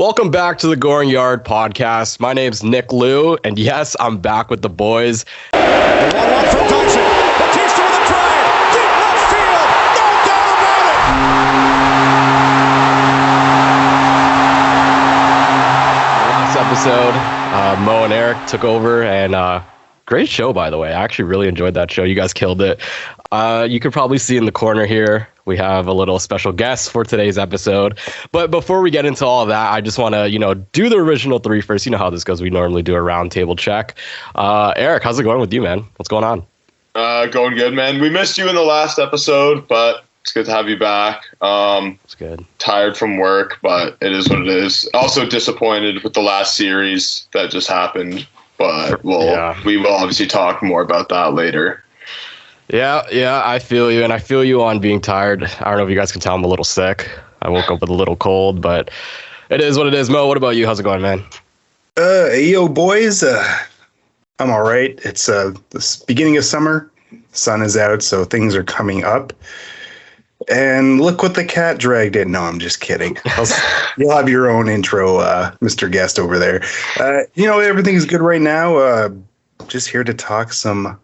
Welcome back to the Goring Yard podcast. My name's Nick Lew, and yes, I'm back with the boys. The 1-1 from Dyson. Batista with a drive. Deep left field. No doubt about it. Last episode, Mo and Eric took over, and great show, by the way. I actually really enjoyed that show. You guys killed it. You could probably see in the corner here, we have a little special guest for today's episode. But before we get into all of that, I just want to, do the original three first. You know how this goes. We normally do a round table check. Eric, how's it going with you, man? What's going on? Going good, man. We missed you in the last episode, but it's good to have you back. It's good. Tired from work, but it is what it is. Also disappointed with the last series that just happened, but we will obviously talk more about that later. Yeah, I feel you, and I feel you on being tired. I don't know if you guys can tell I'm a little sick. I woke up with a little cold, but it is what it is. Mo, what about you? How's it going, man? Yo, boys. I'm all right. It's the beginning of summer. Sun is out, so things are coming up. And look what the cat dragged in. No, I'm just kidding. You'll have your own intro, Mr. Guest over there. Everything's good right now. Just here to talk some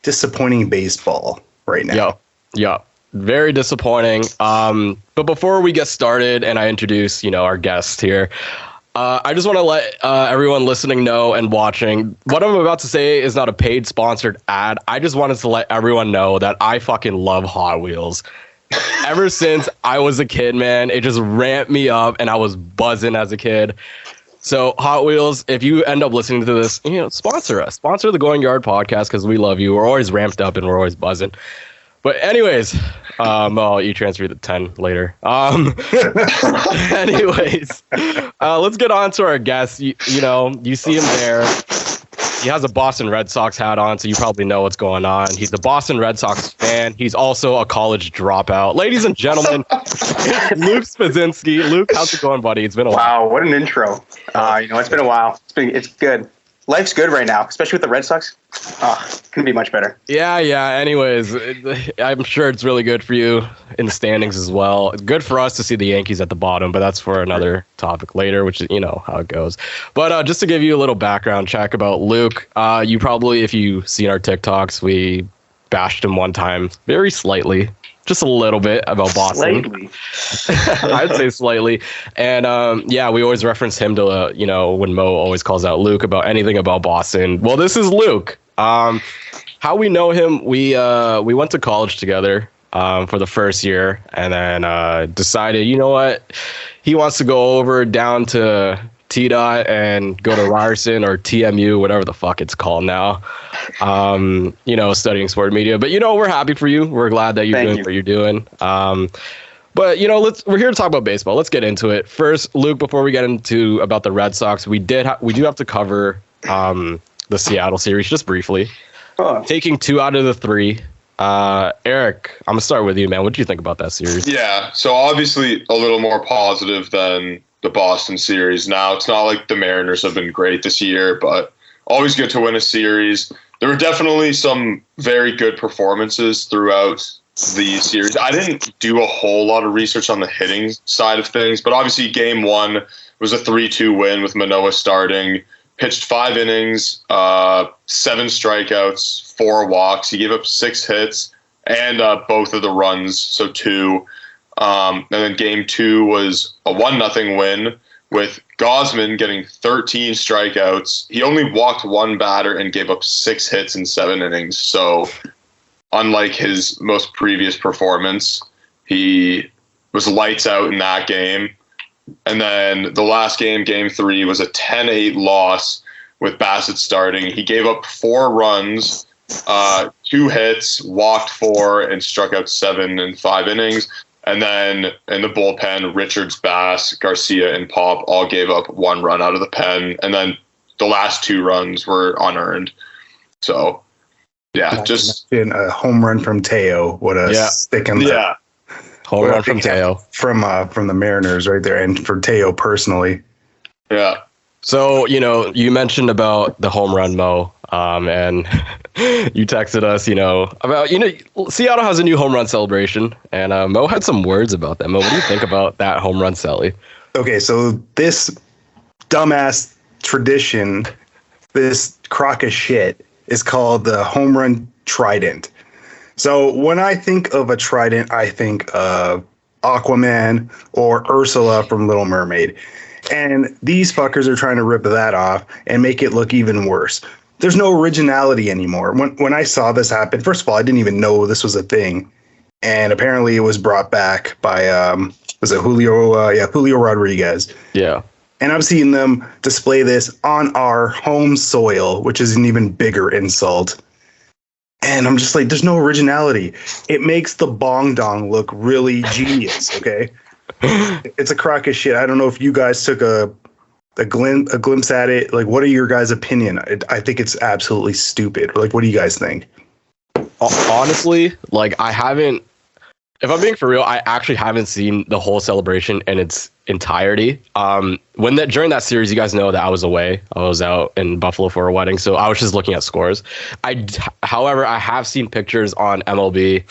disappointing baseball right now. Yeah, very disappointing. But before we get started and I introduce, our guest here, I just want to let everyone listening know and watching, what I'm about to say is not a paid sponsored ad. I just wanted to let everyone know that I fucking love Hot Wheels. Ever since I was a kid, man, it just ramped me up and I was buzzing as a kid. So Hot Wheels, if you end up listening to this, sponsor us. Sponsor the Going Yard podcast because we love you. We're always ramped up and we're always buzzing. But anyways, you transfer the 10 later. Anyways, let's get on to our guest. You see him there. He has a Boston Red Sox hat on, so you probably know what's going on. He's a Boston Red Sox fan. He's also a college dropout. Ladies and gentlemen, Luke Spadzinski. Luke, how's it going, buddy? It's been a while. Wow, what an intro. It's been a while. It's good. Life's good right now, especially with the Red Sox. Couldn't be much better. Yeah. Anyways, I'm sure it's really good for you in the standings as well. It's good for us to see the Yankees at the bottom, but that's for another topic later, which is, how it goes. But just to give you a little background check about Luke, you probably, if you've seen our TikToks, we bashed him one time very slightly. Just a little bit about Boston. Slightly. I'd say slightly. And we always reference him to, when Mo always calls out Luke about anything about Boston. Well, this is Luke. How we know him, we went to college together for the first year and then decided, you know what, he wants to go over down to TDOT and go to Ryerson or TMU, whatever the fuck it's called now, studying sport media. But, we're happy for you. We're glad that you're doing what you're doing. But, we're here to talk about baseball. Let's get into it. First, Luke, before we get into about the Red Sox, we do have to cover the Seattle series just briefly. Taking 2 out of the 3. Eric, I'm going to start with you, man. What did you think about that series? Yeah, so obviously a little more positive than the Boston series. Now, it's not like the Mariners have been great this year, but always good to win a series. There were definitely some very good performances throughout the series. I didn't do a whole lot of research on the hitting side of things, but obviously Game 1 was a 3-2 win with Manoah starting. Pitched 5 innings, 7 strikeouts, 4 walks. He gave up 6 hits and both of the runs, so 2. And then Game 2 was a 1-0 win with Gausman getting 13 strikeouts. He only walked 1 batter and gave up 6 hits in 7 innings. So unlike his most previous performance, he was lights out in that game. And then the last game, Game 3, was a 10-8 loss with Bassett starting. He gave up 4 runs, 2 hits, walked 4, and struck out 7 in 5 innings. And then in the bullpen, Richards, Bass, Garcia, and Pop all gave up 1 run out of the pen. And then the last 2 runs were unearned. So, just a home run from Teo. What a stick in the home run from Teo from the Mariners right there, and for Teo personally. Yeah. So, you mentioned about the home run, Mo, and you texted us, about, Seattle has a new home run celebration, and Mo had some words about that. Mo, what do you think about that home run celly? Okay, so this dumbass tradition, this crock of shit, is called the home run trident. So when I think of a trident, I think of Aquaman or Ursula from Little Mermaid. And these fuckers are trying to rip that off and make it look even worse. There's no originality anymore. When I saw this happen, first of all, I didn't even know this was a thing. And apparently it was brought back by, was it Julio? Julio Rodriguez. Yeah. And I'm seeing them display this on our home soil, which is an even bigger insult. And I'm just like, there's no originality. It makes the bong dong look really genius, okay? It's a crock of shit. I don't know if you guys took a glimpse at it. Like, what are your guys' opinion? I think it's absolutely stupid. Like, what do you guys think? Honestly, like, I haven't, if I'm being for real, I actually haven't seen the whole celebration in its entirety. During that series, you guys know that I was away. I was out in Buffalo for a wedding, so I was just looking at scores. However, I have seen pictures on MLB,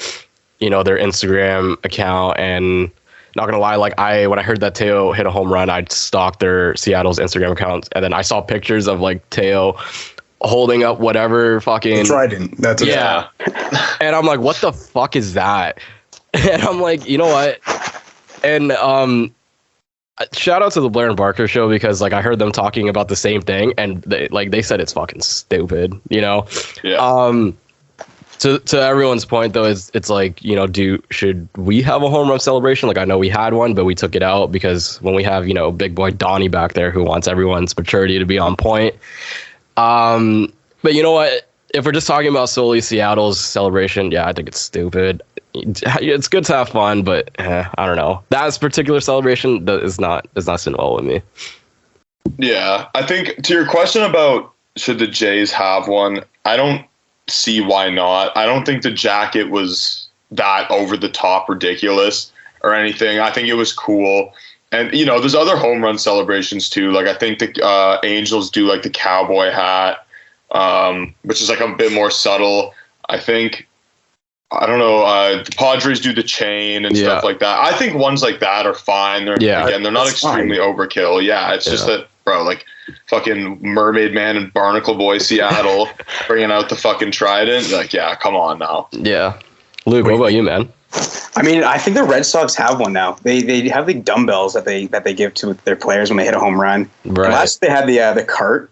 their Instagram account, and not gonna lie, like when I heard that Teo hit a home run, I stalked their Seattle's Instagram account, and then I saw pictures of like Teo holding up whatever fucking trident. That's yeah, and I'm like, what the fuck is that? And I'm like, you know what? And shout out to the Blair and Barker show, because like I heard them talking about the same thing, and they said it's fucking stupid, Yeah. To everyone's point though, it's like, should we have a home run celebration? Like, I know we had one, but we took it out because when we have, big boy Donnie back there who wants everyone's maturity to be on point. But you know what? If we're just talking about solely Seattle's celebration, yeah, I think it's stupid. It's good to have fun, but I don't know. That particular celebration is not sitting well with me. Yeah, I think to your question about should the Jays have one, I don't see why not. I don't think the jacket was that over the top ridiculous or anything. I think it was cool. And, there's other home run celebrations too. Like I think the Angels do like the cowboy hat, which is like a bit more subtle. I think, I don't know, the Padres do the chain and stuff like that. I think ones like that are fine. They're not extremely overkill. Yeah, it's just that, bro, like fucking Mermaid Man and Barnacle Boy Seattle bringing out the fucking trident. Like, yeah, come on now. Yeah. Luke, what about you, man? I mean, I think the Red Sox have one now. They have the dumbbells that they give to their players when they hit a home run. Right. Last they had the cart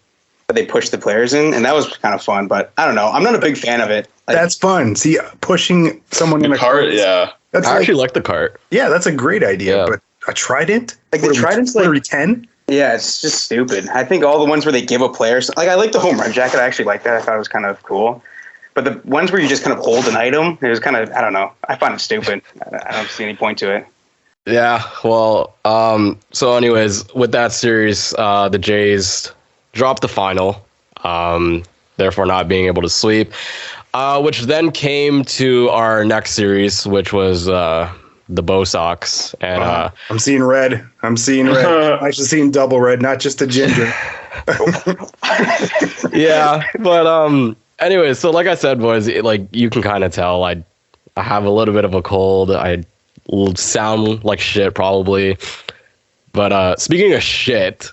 that they pushed the players in, and that was kind of fun. But I don't know. I'm not a big fan of it. Like, that's fun. See, pushing someone in a cart. Yeah. That's I actually like the cart. Yeah, that's a great idea. Yeah. But a trident? Like the trident's like 10? Yeah, it's just stupid. I think all the ones where they give a player, like I like the home run jacket. I actually like that. I thought it was kind of cool. But the ones where you just kind of hold an item, it was kind of, I don't know. I find it stupid. I don't see any point to it. Yeah, well, so anyways, with that series, the Jays dropped the final, therefore not being able to sweep, which then came to our next series, which was the Bo Sox. And I'm seeing red. I'm actually seeing double red, not just a ginger. Yeah, but anyways, so like I said, boys, like you can kind of tell I have a little bit of a cold. I sound like shit probably. But speaking of shit,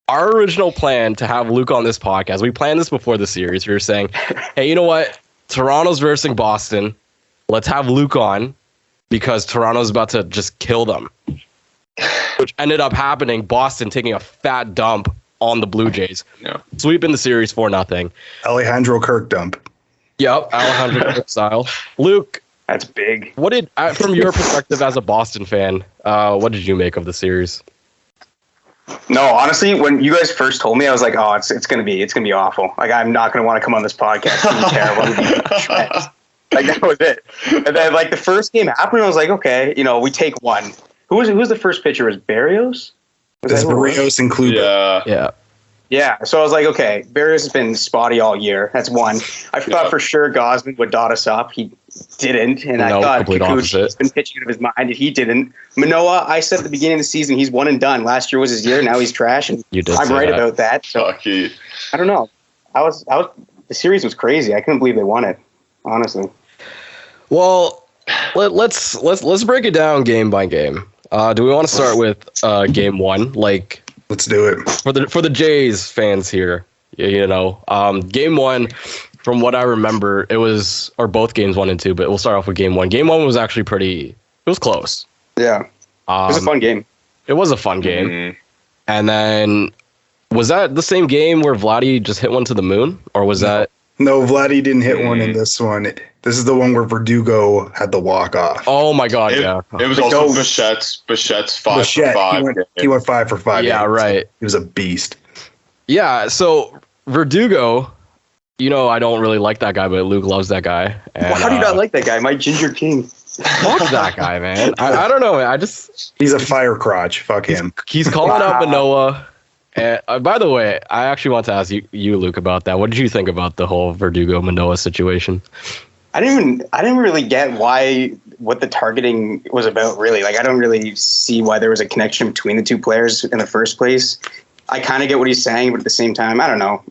our original plan to have Luke on this podcast, we planned this before the series. We were saying, hey, you know what? Toronto's versing Boston. Let's have Luke on because Toronto's about to just kill them. Which ended up happening. Boston taking a fat dump on the Blue Jays. Yeah. Sweeping the series 4-0. Alejandro Kirk dump. Yep, Alejandro Kirk style. Luke, That's big. what did, from your perspective as a Boston fan, what did you make of the series? No, honestly, when you guys first told me, I was like, "Oh, it's gonna be awful. Like, I'm not gonna want to come on this podcast. It's gonna be terrible." Like that was it. And then, like the first game happened, I was like, "Okay, we take one." Who was the first pitcher? Was Barrios? There's Barrios and Kluber. Yeah. Yeah. So I was like, okay, Barrios has been spotty all year. That's one. I thought for sure Gosman would dot us up. He didn't. And I thought Kikuchi's been pitching out of his mind, and he didn't. Manoah, I said at the beginning of the season, he's one and done. Last year was his year. Now he's trash. And I'm right about that. So I don't know. The series was crazy. I couldn't believe they won it, honestly. Well, let's break it down game by game. Do we want to start with game one? Like, let's do it for the Jays fans here. Game one, from what I remember, it was, or both games 1 and 2, but we'll start off with game one. Game one was actually it was close. Yeah, it was a fun game. It was a fun game. And then, was that the same game where Vladdy just hit one to the moon, or was that? No, Vladdy didn't hit one in this one. This is the one where Verdugo had the walk off. Oh my God! It was also Bichette's 5 for 5. He went 5 for 5. Yeah, right. He was a beast. Yeah. So Verdugo, I don't really like that guy, but Luke loves that guy. And, how do you not like that guy? My Ginger King. Fuck that guy, man. I don't know, man. He's a fire crotch. Fuck him. He's calling out Manoah. And by the way, I actually want to ask you, Luke, about that. What did you think about the whole Verdugo Manoah situation? I didn't really get what the targeting was about, really. Like, I don't really see why there was a connection between the two players in the first place. I kind of get what he's saying, but at the same time, I don't know.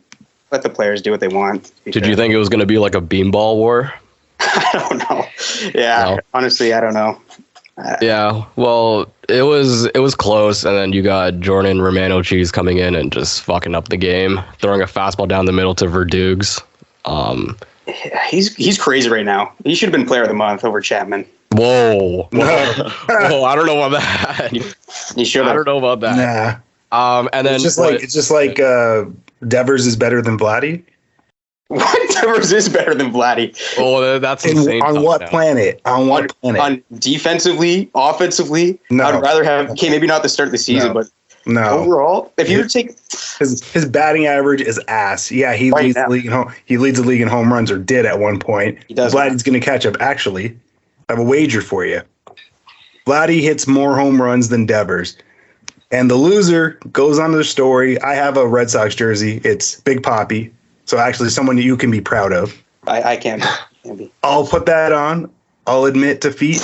Let the players do what they want. Did you think it was going to be like a beanball war? I don't know. Yeah, no. Honestly, I don't know. Yeah, well, it was close, and then you got Jordan Romano Cheese coming in and just fucking up the game, throwing a fastball down the middle to Verdugs. He's crazy right now. He should have been Player of the Month over Chapman. Whoa, I don't know about that. He should have. I don't know about that. Nah. And then it's just like Devers is better than Vladdy. What? Devers is better than Vladdy. Oh, that's insane. On what planet? On what planet? On defensively, offensively. No. I'd rather have. Okay, maybe not the start of the season, but overall, if you were to take his batting average is ass. Yeah, he leads the league in home runs, or did at one point. He does. Vladdy's going to catch up. Actually, I have a wager for you. Vladdy hits more home runs than Devers. And the loser goes on to the story. I have a Red Sox jersey. It's Big Papi. So actually someone you can be proud of. I can be. I'll put that on. I'll admit defeat.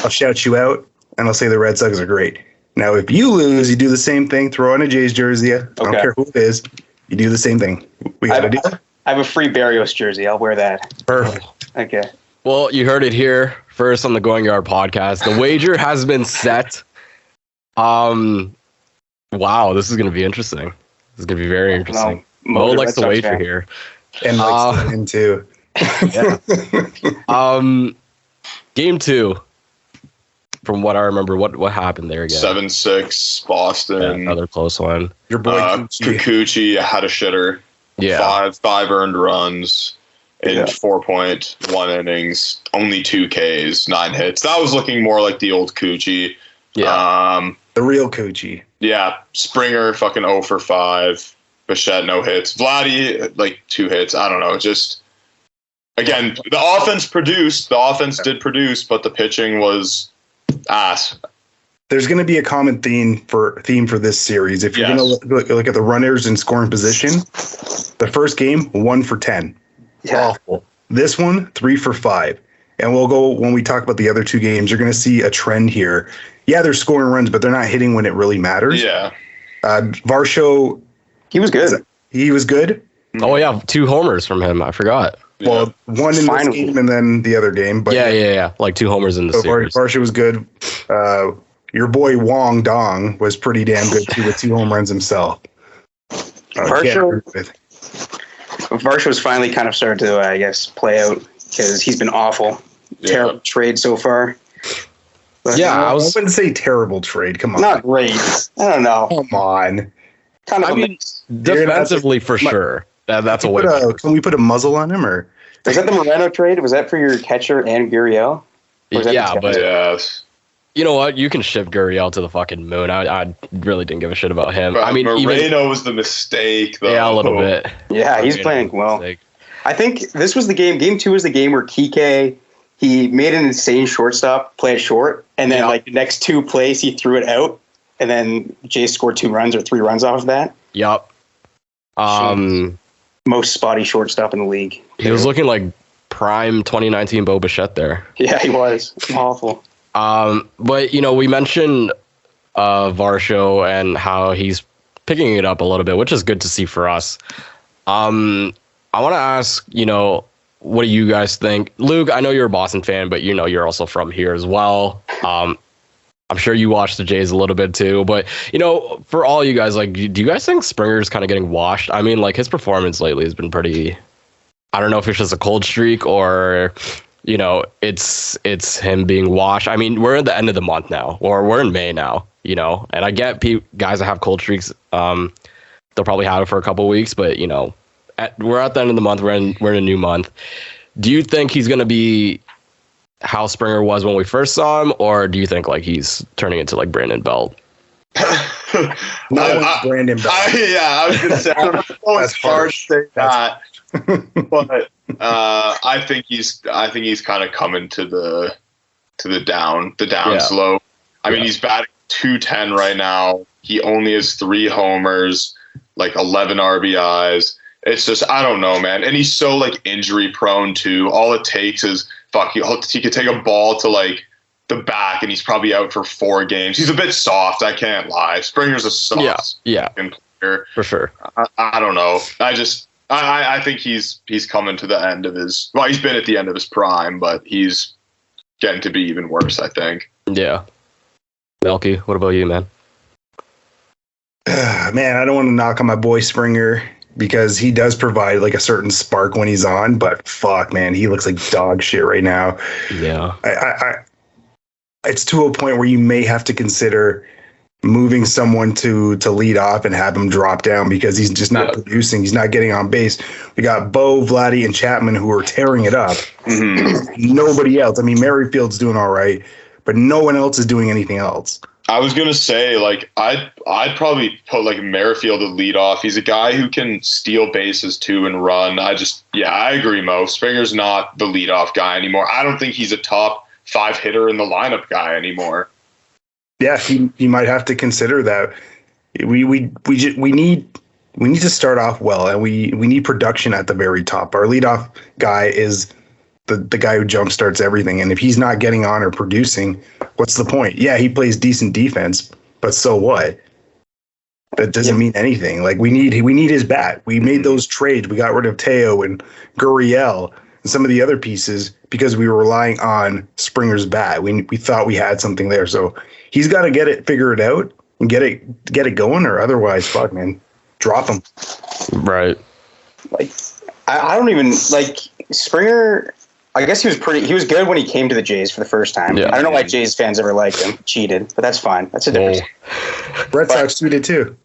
I'll shout you out. And I'll say the Red Sox are great. Now, if you lose, you do the same thing. Throw on a Jays jersey. I don't care who it is. You do the same thing. We got to do it. I have a free Barrios jersey. I'll wear that. Perfect. Okay. Well, you heard it here first on the Going Yard podcast. The wager has been set. Wow, this is going to be interesting. This is going to be very interesting. Mo likes the wager here. And likes to win too. Yeah. Game 2. From what I remember, what happened there again? 7-6 Boston. Yeah, another close one. Your boy Kikuchi had a shitter. Yeah. Five earned runs in 4.1 innings. Only 2 Ks, 9 hits. That was looking more like the old Coochie. Yeah. The real Coochie. Yeah. Springer fucking 0 for 5. Bichette, no hits. Vladdy, like 2 hits. I don't know. Just, again, the offense did produce, but the pitching was ass. There's going to be a common theme for this series. If you're going to look at the runners in scoring position, the first game, 1 for 10. Yeah. Awful. This one, 3 for 5. And we'll go, when we talk about the other 2 games, you're going to see a trend here. Yeah, they're scoring runs, but they're not hitting when it really matters. Yeah. Varsho, he was good. He was good. Oh yeah, 2 homers from him. I forgot. Well, one in this game and then the other game. But yeah. Like 2 homers in the series. Varsho was good. Your boy Wong Dong was pretty damn good too, with 2 home runs himself. Varsho's finally kind of started to, I guess, play out because he's been awful. Yeah. Terrible trade so far. But, I wouldn't say terrible trade. Come on. Not great. I don't know. Come on. I mean, defensively for sure. That's a way. Can we put a muzzle on him, or was that the Moreno trade? Was that for your catcher and Gurriel? Yeah, but yes. You know what? You can ship Gurriel to the fucking moon. I really didn't give a shit about him. But I mean, Moreno was the mistake, though. Yeah, a little bit. Yeah, he's playing well. I think this was the game. Game 2 was the game where Kike, he made an insane shortstop, play it short, and then like the next 2 plays he threw it out, and then Jay scored 2 runs or 3 runs off of that. Yep. Most spotty shortstop in the league. He was looking like prime 2019 Bo Bichette there. Yeah, he was awful. But we mentioned Varsho and how he's picking it up a little bit, which is good to see for us. I want to ask, what do you guys think? Luke, I know you're a Boston fan, but you're also from here as well. I'm sure you watch the Jays a little bit too, but for all you guys, like, do you guys think Springer's kind of getting washed? I mean, like, his performance lately has been pretty. I don't know if it's just a cold streak or, it's him being washed. I mean, we're at the end of the month now, or we're in May now, and I get guys that have cold streaks. They'll probably have it for a couple of weeks, but we're at the end of the month. We're in a new month. Do you think he's going to be how Springer was when we first saw him, or do you think like he's turning into like Brandon Belt? Brandon Belt. I was gonna say, I don't know. It's hard to say that, but I think he's kind of coming to the down slope. I mean, he's batting .210 right now. He only has 3 homers, like 11 RBIs. It's just, I don't know, man. And he's so like injury prone too. All it takes is he could take a ball to like the back and he's probably out for 4 games. He's a bit soft, I can't lie. Springer's a soft player. For sure. I don't know. I think he's coming to the end of his, well, he's been at the end of his prime, but he's getting to be even worse, I think. Yeah. Melky, what about you, man? Man, I don't want to knock on my boy Springer because he does provide like a certain spark when he's on, but fuck, man, he looks like dog shit right now. Yeah. It's to a point where you may have to consider moving someone to lead off and have him drop down because he's just not producing. He's not getting on base. We got Bo, Vladdy, and Chapman who are tearing it up. Mm-hmm. Nobody else. I mean, Merrifield's doing all right, but no one else is doing anything else. I was gonna say, like, I'd probably put like Merrifield to lead off. He's a guy who can steal bases too and run. I agree, Mo. Springer's not the leadoff guy anymore. I don't think he's a top 5 hitter in the lineup guy anymore. Yeah, he might have to consider that. We need to start off well, and we need production at the very top. Our leadoff guy is the guy who jumpstarts everything, and if he's not getting on or producing, what's the point? Yeah, he plays decent defense, but so what? That doesn't mean anything. Like we need his bat. We made those trades. We got rid of Teo and Gurriel and some of the other pieces because we were relying on Springer's bat. We thought we had something there, so he's got to get it figured out and get it going, or otherwise, fuck, man, drop him. Right. Like I don't even like Springer. I guess he was good when he came to the Jays for the first time. Yeah. I don't know why Jays fans ever liked him. Cheated, but that's fine. That's a difference. Red Sox cheated too.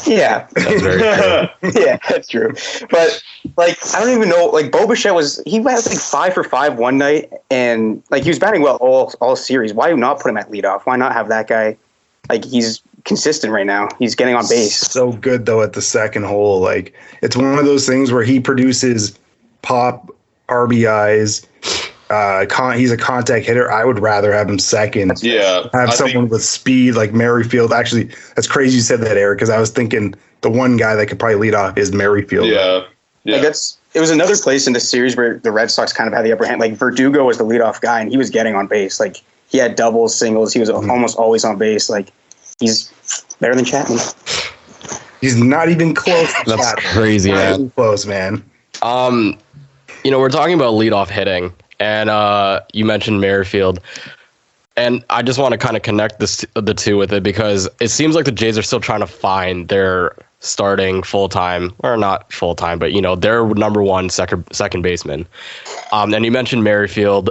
Yeah. That's very true. Yeah, that's true. But like, I don't even know. Like, Bo Bichette he was like 5 for 5 one night, and like he was batting well all series. Why not put him at leadoff? Why not have that guy? Like, he's consistent right now. He's getting on base. So good though at the second hole. Like, it's one of those things where he produces pop RBIs. He's a contact hitter. I would rather have him second. Yeah, have someone with speed like Merrifield. Actually, that's crazy you said that, Eric, because I was thinking the one guy that could probably lead off is Merrifield. Yeah. Like it was another place in the series where the Red Sox kind of had the upper hand. Like, Verdugo was the leadoff guy, and he was getting on base. Like, he had doubles, singles. He was almost always on base. Like, he's better than Chapman. He's not even close. That's crazy, man. Not even close, man. We're talking about leadoff hitting, and you mentioned Merrifield, and I just want to kind of connect the two with it because it seems like the Jays are still trying to find their starting full-time, or not full-time, but their number one second baseman. And you mentioned Merrifield,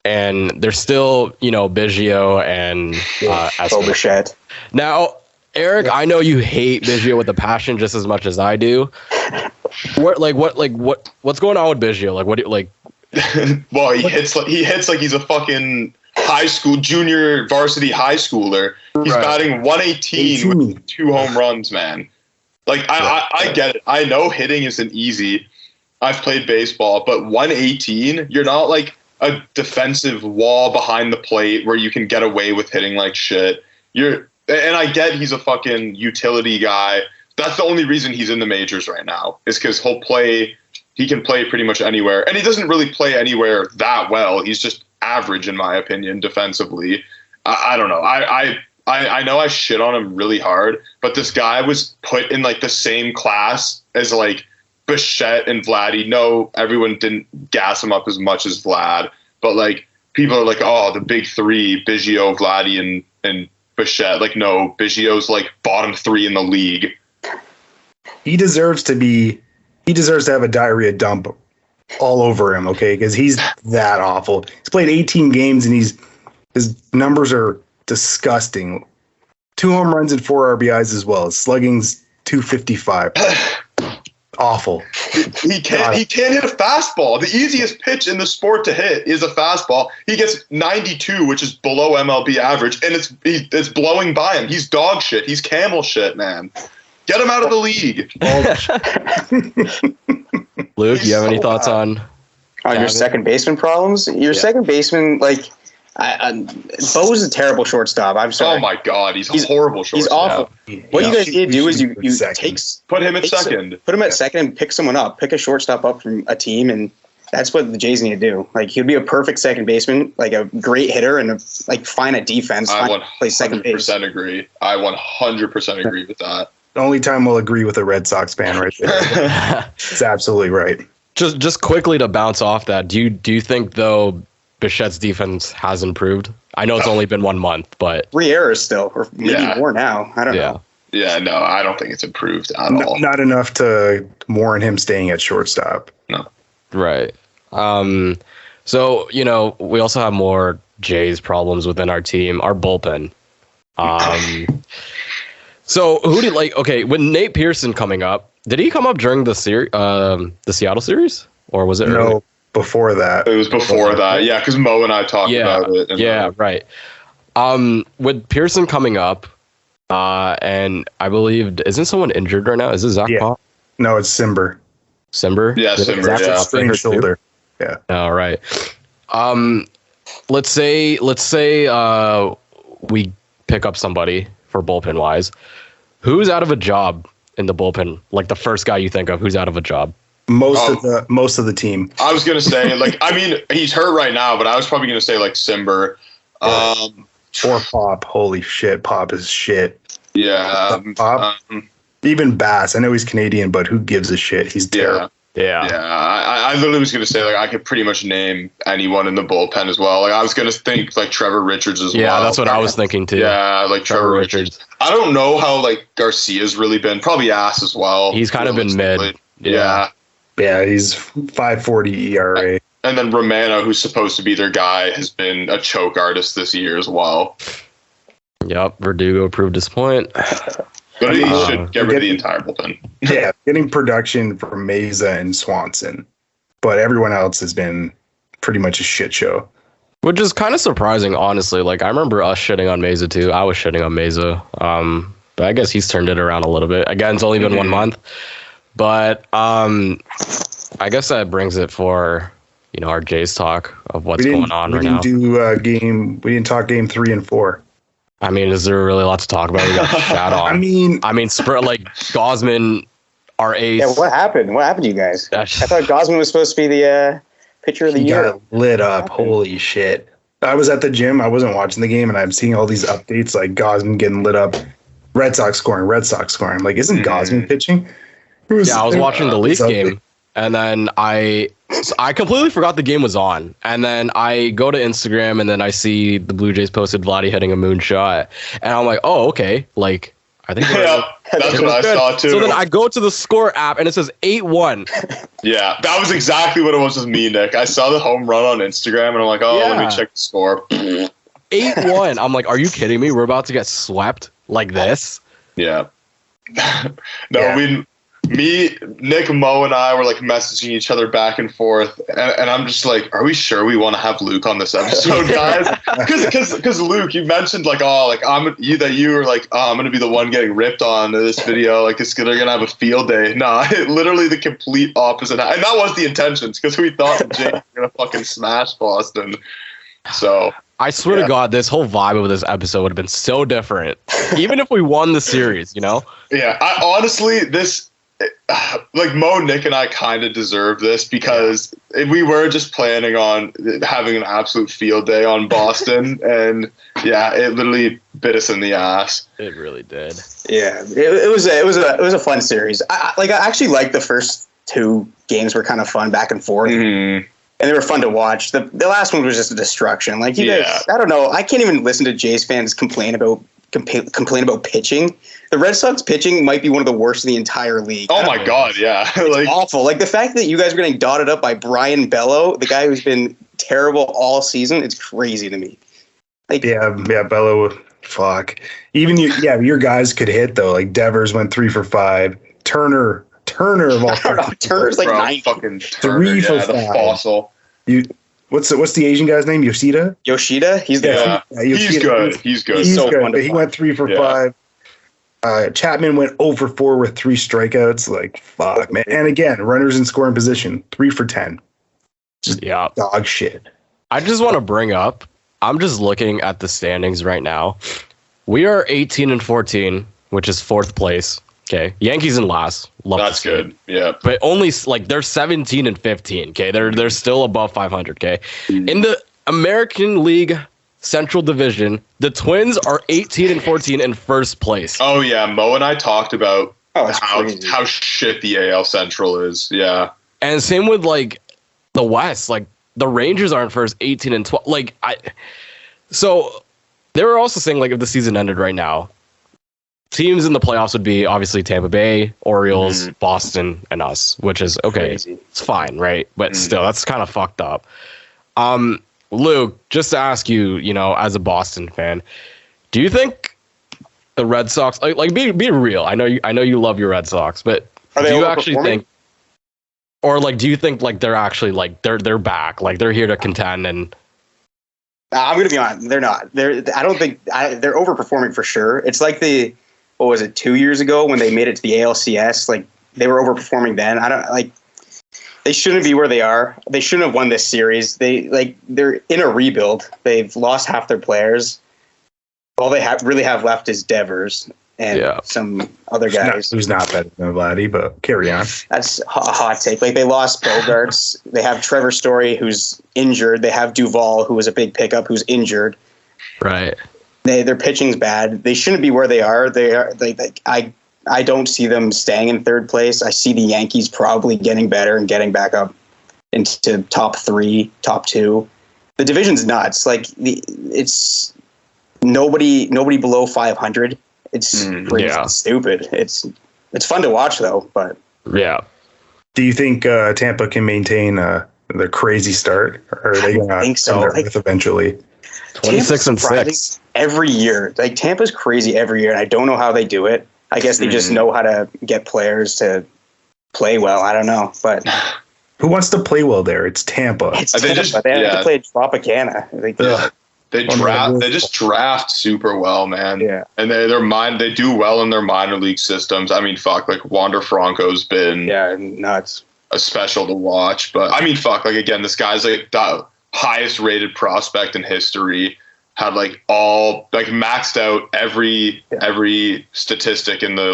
and there's still Biggio and Bichette. Now, Eric, I know you hate Biggio with a passion just as much as I do. What's going on with Biggio? Like, what do you like? Well, he hits like he's a fucking high school junior varsity high schooler. He's batting 118 with 2 home runs, man. Like, I get it. I know hitting isn't easy. I've played baseball, but 118, you're not like a defensive wall behind the plate where you can get away with hitting like shit. And I get he's a fucking utility guy. That's the only reason he's in the majors right now, is because he can play pretty much anywhere. And he doesn't really play anywhere that well. He's just average, in my opinion, defensively. I don't know. I know I shit on him really hard, but this guy was put in like the same class as like Bichette and Vladdy. No, everyone didn't gas him up as much as Vlad, but like people are like, oh, the big three, Biggio, Vladdy, and Bichette. Like, no, Biggio's like bottom 3 in the league. He deserves to have a diarrhea dump all over him, okay? Because he's that awful. He's played 18 games and his numbers are disgusting. 2 home runs and 4 RBIs as well. His slugging's 255. Awful. He can't hit a fastball. The easiest pitch in the sport to hit is a fastball. He gets 92, which is below MLB average, and it's blowing by him. He's dog shit. He's camel shit, man. Get him out of the league. Luke, you have any thoughts on your second baseman problems? Your second baseman, like, Bo's a terrible shortstop. I'm sorry. Oh my God, he's a horrible shortstop. He's awful. What you guys need to do is you put him at second. Put him at second and pick someone up. Pick a shortstop up from a team, and that's what the Jays need to do. Like, he'd be a perfect second baseman, like a great hitter, and fine at defense. I play second base. 100% agree. I 100% agree with that. The only time we'll agree with a Red Sox fan right there. It's absolutely right. Just quickly to bounce off that, do you think though Bichette's defense has improved? I know it's only been 1 month, but 3 errors still, or maybe more now. I don't know. Yeah, no, I don't think it's improved at all. Not enough to warrant him staying at shortstop. No. Right. So, we also have more Jays problems within our team, our bullpen. So who did with Nate Pearson coming up, did he come up during the Seattle series, or was it early? Before that? It was before that. Yeah, because Mo and I talked about it. Right. With Pearson coming up, and I believe, isn't someone injured right now? Is it Zach Pop? No, it's Simber. Simber? Yeah, Simber. Yeah. Sprained shoulder. Yeah. All right. Let's say we pick up somebody for bullpen wise. Who's out of a job in the bullpen? Like the first guy you think of who's out of a job? Most of the team. I was gonna say, he's hurt right now, but I was probably gonna say Simber. Or Pop. Holy shit, Pop is shit. Yeah. Pop. Even Bass. I know he's Canadian, but who gives a shit? He's terrible. Yeah. I literally was gonna say I could pretty much name anyone in the bullpen as well. I was gonna think Trevor Richards as well. Yeah, that's what I was thinking too. Yeah, Trevor Richards. I don't know how Garcia's really been. Probably ass as well. He's kind of been mid. Yeah. Yeah, he's 5.40 ERA. And then Romano, who's supposed to be their guy, has been a choke artist this year as well. Yep, Verdugo proved his point. But he should get rid of the entire bullpen. Yeah, getting production from Mesa and Swanson. But everyone else has been pretty much a shit show. Which is kind of surprising, honestly. I remember us shitting on Mesa, too. I was shitting on Mesa. But I guess he's turned it around a little bit. Again, it's only been 1 month. But I guess that brings it for, our Jays talk of what's going on right now. We didn't talk game 3 and 4. I mean, is there really a lot to talk about? We got shat on. I mean, Gausman, our ace. Yeah, what happened? What happened to you guys? I thought Gausman was supposed to be the pitcher of the year. Got lit up. Holy shit. I was at the gym. I wasn't watching the game, and I'm seeing all these updates Gausman getting lit up. Red Sox scoring. I'm like, isn't Gausman pitching? I was watching the Leaf game, and then I completely forgot the game was on. And then I go to Instagram, and then I see the Blue Jays posted Vladdy hitting a moonshot, and I'm like, oh, okay. I think that's what I saw too. So then I go to the score app, and it says 8-1. Yeah, that was exactly what it was with me, Nick. I saw the home run on Instagram, and I'm like, let me check the score. 8-1. I'm like, are you kidding me? We're about to get swept like this? Yeah. Me, Nick, Mo, and I were messaging each other back and forth, and I'm just like, are we sure we want to have Luke on this episode, guys? Because Luke, you mentioned I'm gonna be the one getting ripped on this video, they're gonna have a field day. No, literally the complete opposite, and that was the intentions because we thought the Jays were gonna fucking smash Boston. So I swear to God, this whole vibe of this episode would have been so different, even if we won the series. Yeah, I honestly Mo, Nick, and I kind of deserve this because we were just planning on having an absolute field day on Boston, and it literally bit us in the ass. It really did. Yeah, it was a fun series. I actually liked the first 2 games were kind of fun back and forth. Mm-hmm. and they were fun to watch. The last one was just a destruction. Like you guys, I don't know. I can't even listen to Jays fans complain about pitching. The Red Sox pitching might be one of the worst in the entire league. Oh my God, yeah. It's awful. Like the fact that you guys are getting dotted up by Brian Bello, the guy who's been terrible all season, it's crazy to me. Like, yeah, Bello, fuck. Even your guys could hit though. Like Devers went 3 for 5. Turner of all. I don't know. Turner's like 9 fucking Turner, 3 for 5. The fossil. What's the Asian guy's name? Yoshida? He's the he's good. He's so good. But He went 3 for 5. Chapman went 0 for 4 with 3 strikeouts. Like, fuck, man. And again, runners in scoring position, 3 for 10. Just dog shit. I just want to bring up, I'm just looking at the standings right now. We are 18-14, which is 4th place. Okay. Yankees in last. That's good. Yeah. But only like they're 17-15. Okay. They're still above 500. Okay. In the American League Central Division, the Twins are 18-14 in first place. Oh yeah, Mo and I talked about how shit the AL Central is. Yeah, and same with like the West. Like the Rangers are in first, 18-12. Like so they were also saying like if the season ended right now, teams in the playoffs would be obviously Tampa Bay, Orioles, Boston, and us, which is okay. Crazy. It's fine, right? But still, that's kind of fucked up. Luke, just to ask you, as a Boston fan, do you think the Red Sox like be real? I know you love your Red Sox, but do you actually think, or like do you think like they're actually like they're back, like they're here to contend? And I'm gonna be honest, they're not. I don't think they're overperforming for sure. It's like 2 years ago when they made it to the ALCS, like they were overperforming then. They shouldn't be where they are. They shouldn't have won this series. They're in a rebuild. They've lost half their players. All they really have left is Devers and some other guys. Who's not better than Vladdy, but carry on. That's a hot take. Like they lost Bogarts. They have Trevor Story, who's injured. They have Duvall, who was a big pickup, who's injured. Right. Their pitching's bad. They shouldn't be where they are. I don't see them staying in third place. I see the Yankees probably getting better and getting back up into top 3, top 2. The division's nuts. Like it's nobody below 500. It's pretty stupid. It's fun to watch though. But yeah. Do you think Tampa can maintain their crazy start, or are they going to think so? Eventually? 26-6 every year. Like Tampa's crazy every year, and I don't know how they do it. I guess they just know how to get players to play well. I don't know, but who wants to play well there? It's Tampa. They have to play Tropicana. They just draft super well, man. Yeah, and they do well in their minor league systems. I mean, fuck, like Wander Franco's been nuts, a special to watch. But I mean, fuck, like again, this guy's like the highest rated prospect in history. Had all maxed out every statistic in the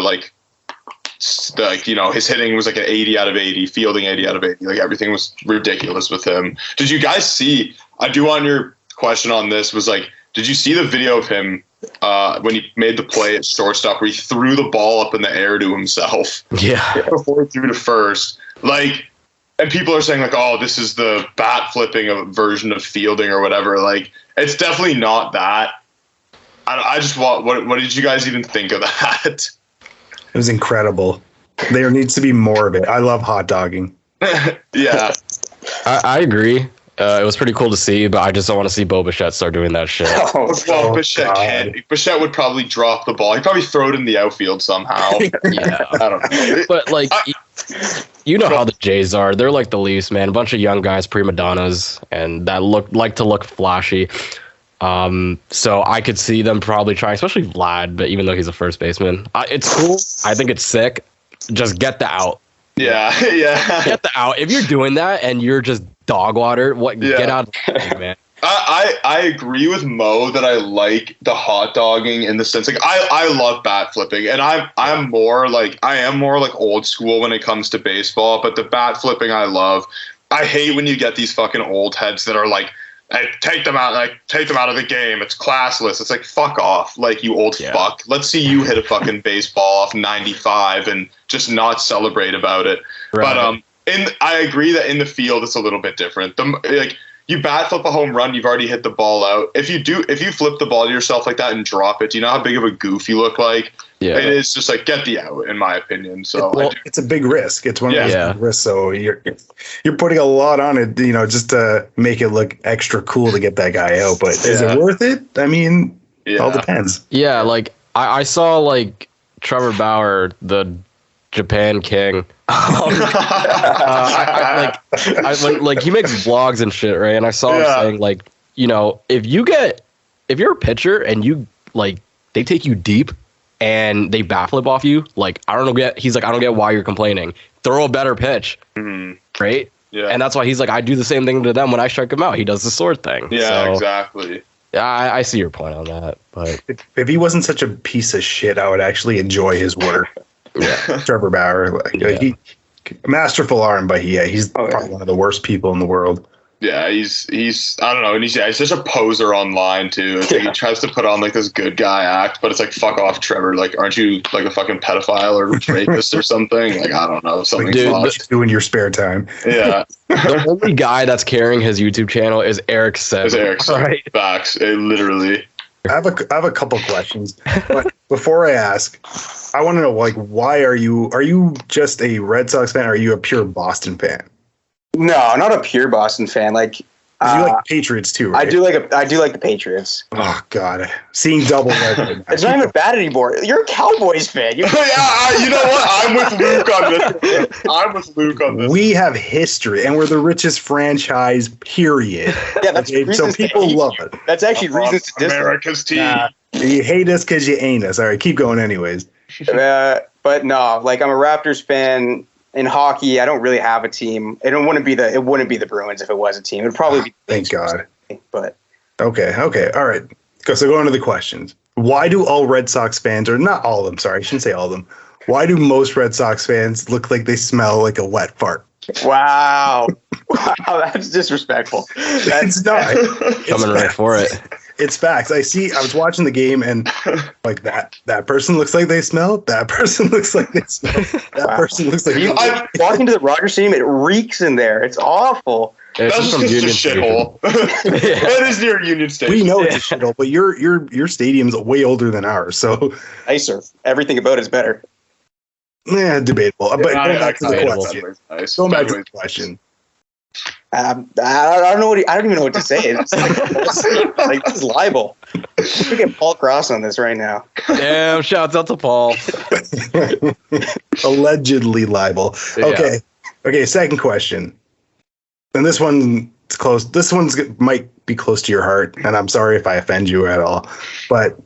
his hitting was like an 80 out of 80, fielding 80 out of 80. Like everything was ridiculous with him. Did you guys see? I do want your question on this was did you see the video of him when he made the play at shortstop where he threw the ball up in the air to himself? Yeah, before he threw to first. And people are saying oh, this is the bat flipping version of fielding or whatever. It's definitely not that. I just want. What did you guys even think of that? It was incredible. There needs to be more of it. I love hot dogging. Yeah, I agree. It was pretty cool to see, but I just don't want to see Bo Bichette start doing that shit. Bichette can't. Bichette would probably drop the ball. He'd probably throw it in the outfield somehow. Yeah, I don't know. But you know how the Jays are. They're like the Leafs, man. A bunch of young guys, prima donnas, and that like to look flashy. So I could see them probably trying, especially Vlad. But even though he's a first baseman, it's cool. I think it's sick. Just get the out. Yeah. Get the out. If you're doing that and you're just dog water, get out of the game, man. I agree with Mo that I like the hot dogging in the sense I love bat flipping, and I am more old school when it comes to baseball, but the bat flipping I love. I hate when you get these fucking old heads that are hey, take them out of the game. It's classless. It's fuck off, you old fuck. Let's see you hit a fucking baseball off 95 and just not celebrate about it. Right. But I agree that in the field it's a little bit different. You bat flip a home run, you've already hit the ball out. If you flip the ball to yourself like that and drop it, do you know how big of a goof you look like? Yeah. It is just like get the out, in my opinion. So it's a big risk. It's one of those big risks. So you're putting a lot on it, just to make it look extra cool to get that guy out. But is it worth it? I mean, it all depends. Yeah, like I saw like Trevor Bauer, the Japan king. Like he makes vlogs and shit, right? And I saw him saying like, if you're a pitcher and you like they take you deep and they bat flip off you, like I don't get why you're complaining. Throw a better pitch, right? Yeah. And that's why he's like, I do the same thing to them when I strike him out. He does the sword thing. Yeah, so, exactly. Yeah, I see your point on that. But if he wasn't such a piece of shit, I would actually enjoy his work. Trevor Bauer, he masterful arm, but he's probably one of the worst people in the world. Yeah, he's I don't know, and he's such a poser online too. It's like he tries to put on like this good guy act, but it's like fuck off, Trevor. Like, aren't you like a fucking pedophile or rapist or something? Like, I don't know, something. Dude, what you do in your spare time? Yeah. The only guy that's carrying his YouTube channel is Eric Sim. Right? Facts. Literally. I have a couple questions, but before I ask, I want to know like why are you just a Red Sox fan or are you a pure Boston fan? No, not a pure Boston fan. Like you like the Patriots too, right? I do like the Patriots. Oh God, seeing double red. It's not even bad anymore. You're a Cowboys fan. You know what? I'm with Luke on this. We have history, and we're the richest franchise. Period. Yeah, that's so people love it. That's actually reasons to dislike America's team. You hate us because you ain't us. All right, keep going, anyways. But no, like I'm a Raptors fan. In hockey, I don't really have a team. It wouldn't be the Bruins if it was a team. It'd probably be. Thank God. But okay, all right. So going to the questions. Why do all Red Sox fans, or not all of them? Sorry, I shouldn't say all of them. Why do most Red Sox fans look like they smell like a wet fart? Wow, that's disrespectful. It's not. Coming right for it. It's facts. I was watching the game and like that person looks like they smell. That person looks like they smell. That person looks like. I'm walking to the Rogers Stadium. It reeks in there. It's awful. That's just a shithole. That is near Union Station. We know it's a shithole, but your stadium's way older than ours, so nicer. Everything about it's better. Yeah, debatable. But going back to the question. I don't know I don't even know what to say. It's like this is libel. We get Paul Cross on this right now. Damn! Shouts out to Paul. Allegedly libel. Okay. Second question, and this one's close. This might be close to your heart, and I'm sorry if I offend you at all. But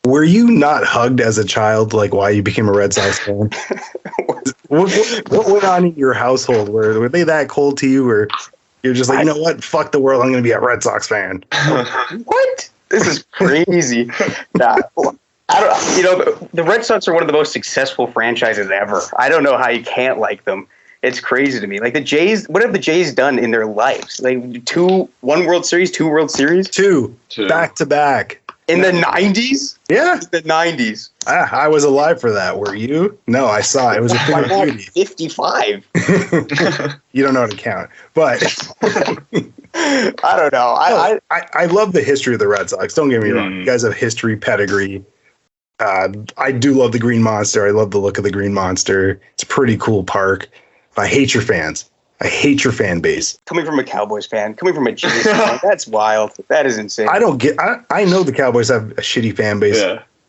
were you not hugged as a child? Like why you became a Red Sox fan? What went on in your household? Were they that cold to you, or you're just like, you know what? Fuck the world. I'm going to be a Red Sox fan. What? This is crazy. I don't. The Red Sox are one of the most successful franchises ever. I don't know how you can't like them. It's crazy to me. Like the Jays. What have the Jays done in their lives? Like one World Series, 2 World Series, two back to back. In the 90s? Yeah. In the 90s. I was alive for that. Were you? No, I saw it. It was a thing of beauty. 55. You don't know how to count. But I don't know. I love the history of the Red Sox. Don't get me wrong. You guys have history, pedigree. I do love the Green Monster. I love the look of the Green Monster. It's a pretty cool park. I hate your fans. I hate your fan base. Coming from a Cowboys fan, coming from a Jays fan, that's wild. That is insane. I know the Cowboys have a shitty fan base,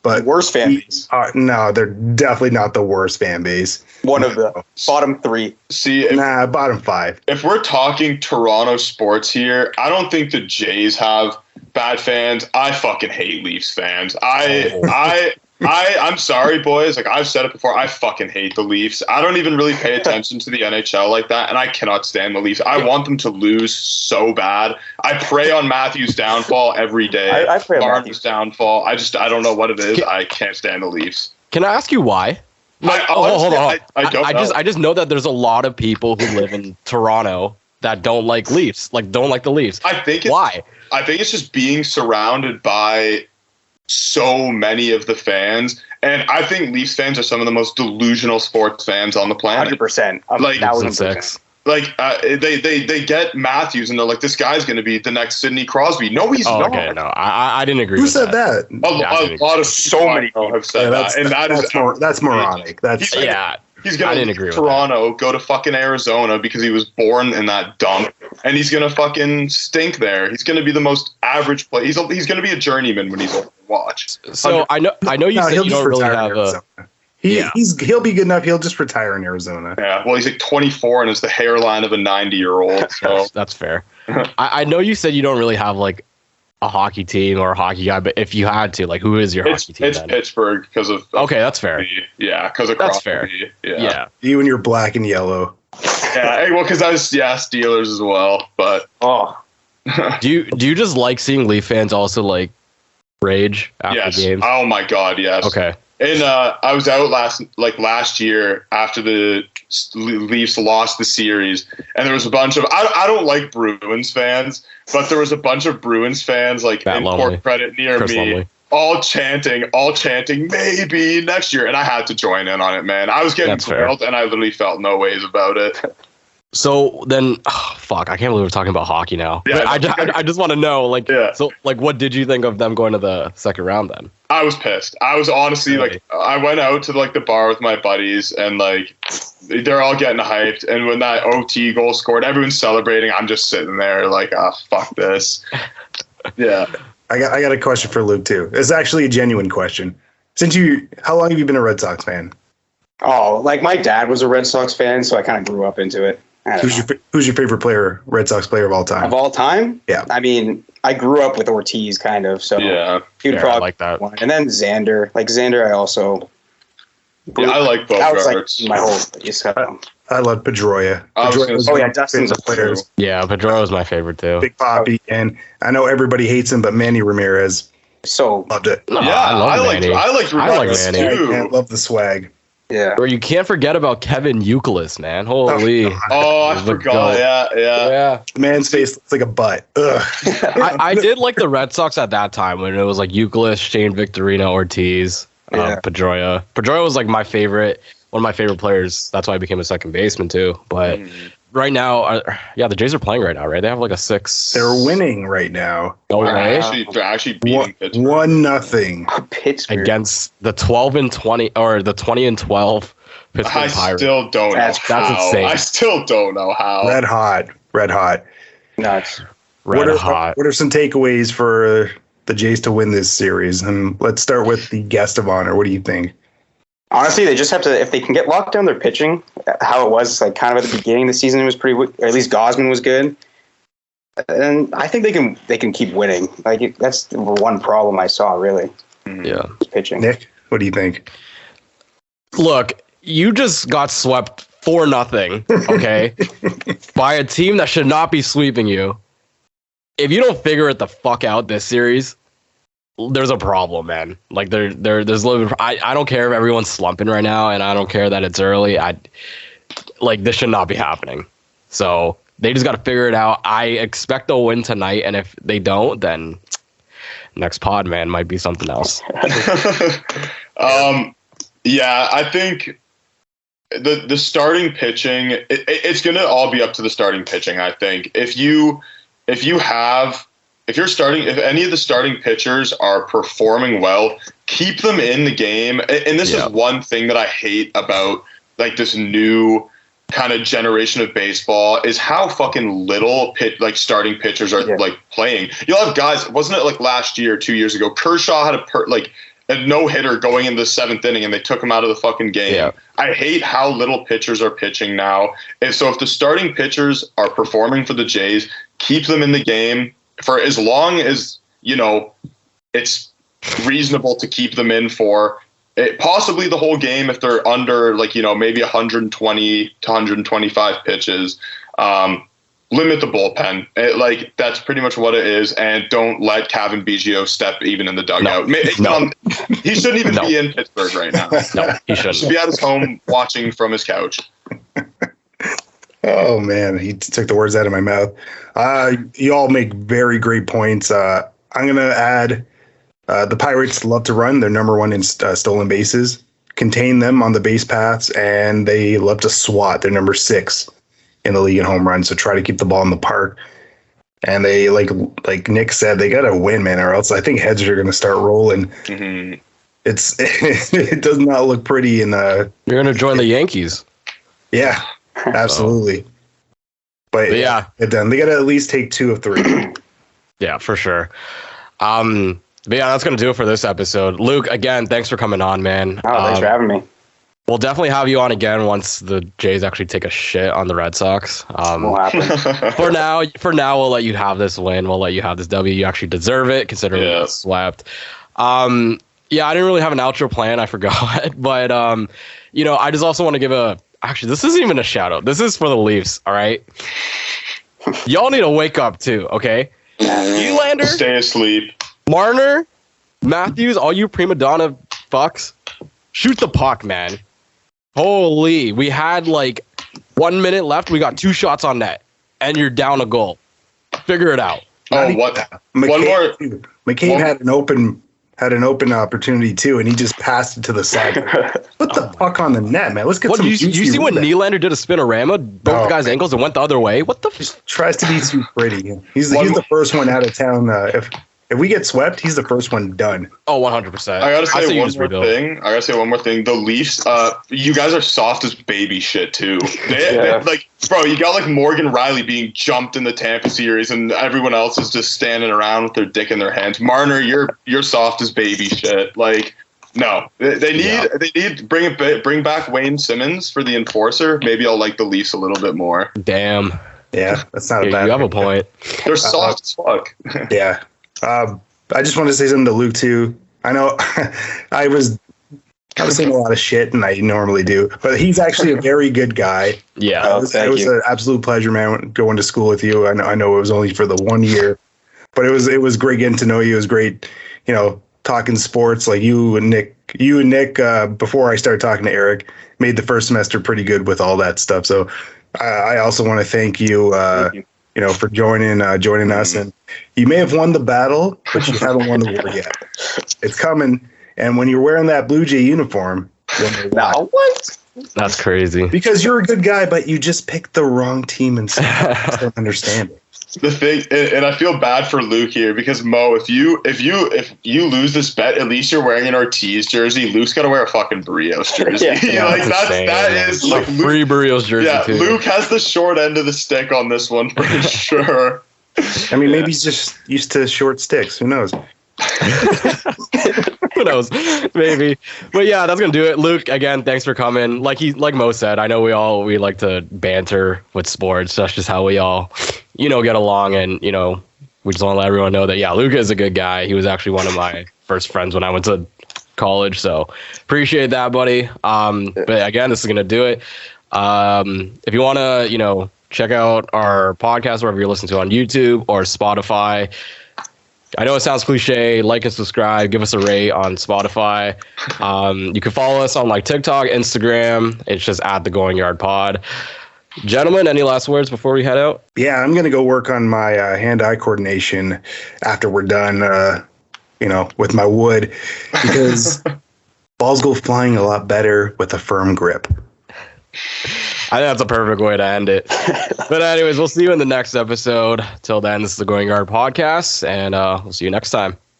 but worst fan base. No, they're definitely not the worst fan base. One of the bottom 3. Bottom 5. If we're talking Toronto sports here, I don't think the Jays have bad fans. I fucking hate Leafs fans. I'm sorry, boys. Like I've said it before, I fucking hate the Leafs. I don't even really pay attention to the NHL like that, and I cannot stand the Leafs. I want them to lose so bad. I pray on Matthews' downfall every day. I pray on Matthews' downfall. I don't know what it is. I can't stand the Leafs. Can I ask you why? Hold on. I just know that there's a lot of people who live in Toronto that don't like Leafs, like don't like the Leafs. Why? I think it's just being surrounded by so many of the fans. And I think Leafs fans are some of the most delusional sports fans on the planet. 100%. Like 1,000%. Like they get Matthews and they're like, this guy's going to be the next Sidney Crosby. No, he's not. Okay, no, I didn't agree. Who with said that? A lot of so many people have said that, and that's moronic. That's he's going to leave Toronto, go to fucking Arizona because he was born in that dump, and he's going to fucking stink there. He's going to be the most average player. He's going to be a journeyman when he's on watch. So I know you said you don't really have a. He'll be good enough. He'll just retire in Arizona. Yeah, well, he's like 24 and has the hairline of a 90-year-old. So that's fair. I know you said you don't really have like a hockey team or a hockey guy, but if you had to, like, who is your hockey team? It's then? Pittsburgh because of. Okay, that's fair. Yeah, because of that's Crosby. fair. Yeah, you and your black and yellow. Yeah, well, because I was Steelers as well, but do you just like seeing Leaf fans also like rage after games? Oh my God, yes. Okay. And I was out last year after the Leafs lost the series, and there was a bunch of I don't like Bruins fans, but there was a bunch of Bruins fans like in Port Credit near Chris me, Lumley. all chanting maybe next year, and I had to join in on it, man. I was getting thrilled, and I literally felt no ways about it. So then, fuck! I can't believe we're talking about hockey now. Yeah, I just want to know, so what did you think of them going to the second round then? I was pissed. I was honestly I went out to the bar with my buddies, and they're all getting hyped. And when that OT goal scored, everyone's celebrating. I'm just sitting there fuck this. Yeah. I got a question for Luke too. It's actually a genuine question. How long have you been a Red Sox fan? Oh, my dad was a Red Sox fan, so I kind of grew up into it. Who's your favorite player, Red Sox player of all time? Of all time? Yeah. I mean, I grew up with Ortiz, kind of. So yeah, he'd probably I like that. One. And then Xander. Xander, I also. Yeah, I like both. That was my whole. I love Pedroia. Dustin's a player. Yeah, Pedroia is my favorite too. Big Papi, and I know everybody hates him, but Manny Ramirez. So loved it. No, I like Ramirez too. I love the swag. Yeah. Or you can't forget about Kevin Youkilis, man. Holy. I forgot. Yeah. Man's face looks like a butt. Ugh. I did like the Red Sox at that time when it was Youkilis, Shane Victorino, Ortiz, Pedroia. Pedroia was one of my favorite players. That's why I became a second baseman too. But right now, the Jays are playing right now, right? They have a 6. They're winning right now. Oh, right? They're actually beating Pittsburgh. 1-0. Pittsburgh against the 12-20 or the 20-12 Pittsburgh Pirates. I still don't know that's insane. I still don't know how. Red hot. Nuts. What are some takeaways for the Jays to win this series? And let's start with the guest of honor. What do you think? Honestly, they just have to, if they can get locked down their pitching, how it was kind of at the beginning of the season, it was pretty, or at least Gausman was good. And I think they can keep winning. That's the one problem I saw, really. Yeah. Pitching. Nick, what do you think? Look, you just got swept 4-0, okay, by a team that should not be sweeping you. If you don't figure it the fuck out this series, there's a problem, man. There's a little bit. I don't care if everyone's slumping right now, and I don't care that it's early. This should not be happening. So they just got to figure it out. I expect they'll win tonight, and if they don't, then next pod, man, might be something else. Yeah, I think the starting pitching, it's going to all be up to the starting pitching. I think if any of the starting pitchers are performing well, keep them in the game. And this is one thing that I hate about this new kind of generation of baseball is how fucking little starting pitchers are playing. You'll have guys, wasn't it last year, 2 years ago, Kershaw had a no-hitter going into the 7th inning and they took him out of the fucking game. Yeah. I hate how little pitchers are pitching now. And so if the starting pitchers are performing for the Jays, keep them in the game for as long as, it's reasonable to keep them in for possibly the whole game if they're under maybe 120 to 125 pitches. Limit the bullpen. That's pretty much what it is. And don't let Kevin Biggio step even in the dugout. No. He shouldn't even be in Pittsburgh right now. No, he shouldn't. He should be at his home watching from his couch. Oh, man. He took the words out of my mouth. You all make very great points. I'm going to add The Pirates love to run. They're number one in stolen bases. Contain them on the base paths, and they love to swat. They're number 6 in the league in home runs. So try to keep the ball in the park. And they like Nick said, they got to win, man, or else I think heads are going to start rolling. Mm-hmm. It does not look pretty in the. You're going to join the Yankees. Yeah, absolutely. But yeah, they got to at least take 2 of 3. Yeah, for sure. But yeah, that's going to do it for this episode. Luke, again, thanks for coming on, man. Oh, thanks for having me. We'll definitely have you on again once the Jays actually take a shit on the Red Sox. Won't happen. For now, we'll let you have this win. We'll let you have this W. You actually deserve it, considering you got swept. Yeah, I didn't really have an outro plan. I forgot. But, I just also want to give actually, this isn't even a shout out. This is for the Leafs, all right? Y'all need to wake up too, okay? Nylander, stay asleep. Marner, Matthews, all you prima donna fucks, shoot the puck, man. Holy, we had 1 minute left. We got 2 shots on net, and you're down a goal. Figure it out. Oh, what? McCabe had an open opportunity too, and he just passed it to the side. Put the puck on the net, man. Let's get some. You see when Nylander did a spinorama, broke the guy's ankles and went the other way? What the? Tries to be too pretty. He's the first one out of town. If we get swept, he's the first one done. Oh, 100%. I gotta say one more thing. The Leafs, you guys are soft as baby shit too. They, bro, you got Morgan Riley being jumped in the Tampa series, and everyone else is just standing around with their dick in their hands. Marner, you're soft as baby shit. No, they need bring back Wayne Simmons for the enforcer. Maybe I'll like the Leafs a little bit more. Damn. Yeah, that's not a bad. You have a point. They're soft as fuck. Yeah. I just want to say something to Luke too. I know I was saying a lot of shit, and I normally do, but he's actually a very good guy. Yeah, it was an absolute pleasure, man, going to school with you. I know it was only for the 1 year, but it was great getting to know you. It was great, talking sports. Like you and Nick. Before I started talking to Eric, made the first semester pretty good with all that stuff. So I also want to thank you. For joining us, and you may have won the battle, but you haven't won the war yet. It's coming, and when you're wearing that Blue Jay uniform, now what? That's crazy. Because you're a good guy, but you just picked the wrong team, and so I don't understand it. The thing, and I feel bad for Luke here because Mo, if you lose this bet, at least you're wearing an Ortiz jersey. Luke's got to wear a fucking Barrios jersey. That is free Barrios jersey. Yeah, too. Luke has the short end of the stick on this one for sure. I mean, maybe he's just used to short sticks. Who knows? Who knows? Maybe. But yeah, that's gonna do it. Luke, again, thanks for coming. Like Mo said, I know we like to banter with sports. That's just how we all, get along. And, we just want to let everyone know that, yeah, Luke is a good guy. He was actually one of my first friends when I went to college. So appreciate that, buddy. But again, this is gonna do it. If you want to, check out our podcast wherever you're listening to on YouTube or Spotify. I know it sounds cliche. Like and subscribe. Give us a rate on Spotify. You can follow us on TikTok, Instagram. It's just at the Going Yard Pod. Gentlemen, any last words before we head out? Yeah, I'm gonna go work on my hand-eye coordination after we're done. With my wood, because balls go flying a lot better with a firm grip. I think that's a perfect way to end it. But anyways, we'll see you in the next episode. Till then, this is the Going Yard Podcast, and we'll see you next time.